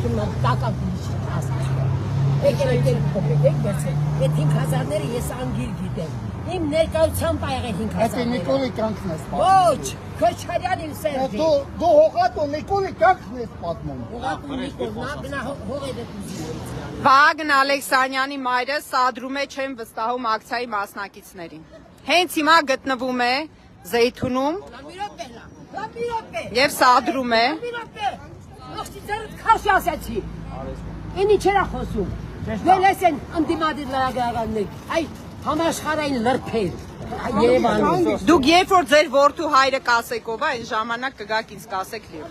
ասում եմ տական դիշի ասում։ Եկել փոփեք վերցրեք։ Այդ 5000-ները ես անգիր գիտեմ։ Իմ ներկայությամբ ա եղել 5000։ Այդ Նիկոլի կյանքն է պատմում։ Ոչ, Քոչարյանին Սերժի։ Դու հողատո Նիկոլի կյանքն է պատմում։ Հողատո Նիկոլ, նա հողերը դուզի։ Վահագն Ալեքսանյանի մայրը սադրում է չեն վստահում ակցիայի մասնակիցներին։ Հենց հիմա գտնվում է Զեյթունում եւ սադրում է։ Քաշի ասացի։ Ինի չերա խոսում։ Դες են անդիմադիր լրագրողներ։ Այ համաշխարհային լրբեր։ Երևանում։ Դուք երբ որ ձեր որդու հայրը կասեկով է, այն ժամանակ կգաք ինձ կասեք լիվ։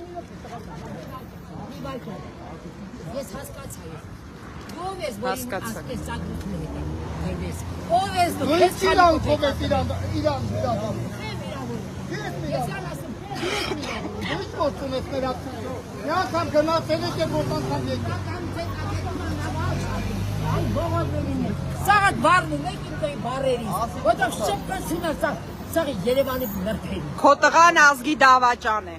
Ես հասկացա։ Ով ես որ ասես ծագրուտներ հետ։ Ով ես դու։ Ես իրան կողես իրան։ Ես ասում։ Ինչ գործում ես մեր ակցիա։ Մի անգամ գնացել եք եւ որ անգամ եկեք։ Ay boğazlarını. Saat var mı? Ne gibi bareri? O da şapkasına sağ Yerevan'ı bırakayım. Քո տղան ազգի դավաճան է։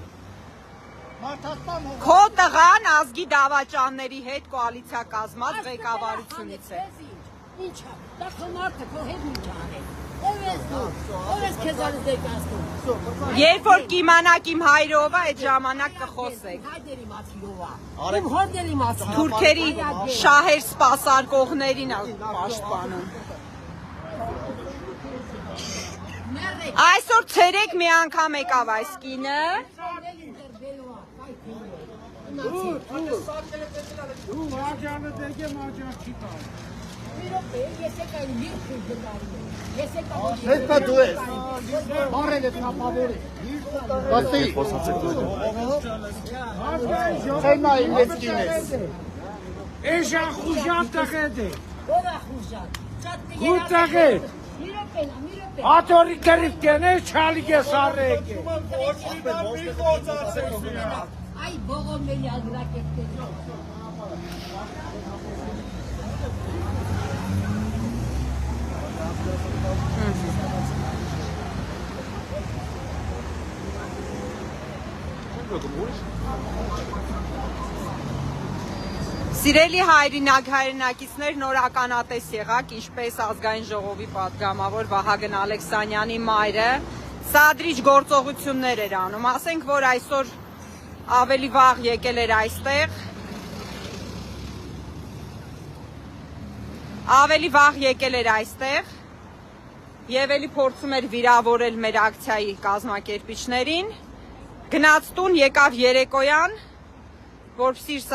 Քո տղան ազգի դավաճանների հետ կոալիցիա կազմած ղեկավարությունից է։ Ինչ է։ Դա խմարդը քո հետ ինչ անի։ Ով ես քեզ դեկաստում։ Երբ որ կիմանաք իմ հայրով է, այդ ժամանակ կխոսեք։ Հայդերի մացիովա։ Իմ հորդերի մացի։ Թուրքերի շահեր սպասարկողներին է պաշտպանում։ Այսօր ցերեկ մի անգամ եկավ այս կինը։ Դու Մաջանը դեպի Մաջան չի տա։ Ես եկա իր քուժդարի։ Ես եկա։ Հետո դու ես։ Բարել ես ապավորի։ Բացի խոսացեք դու։ Չեմա ինձ կինես։ Էժան խուժան տղետ է։ Ո՞ր է խուժան։ Ու տղետ։ Միրոպեն։ Աթորի կրիվ կենե չալի ես արեք։ Ay boğum beni aldırak etti. Սիրելի հայրենակիցներ, նոր ականատես եղաք, ինչպես ազգային ժողովի պատգամավոր Վահագն Ալեքսանյանի մայրը սադրիչ գործողություններ էր անում, ասենք, որ այսօր ավելի վաղ եկել էր այստեղ, եւ էլի փորձում էր վիրավորել մեր ակցիայի կազմակերպիչներին, գնաց տուն, եկավ երեկոյան, որպեսզի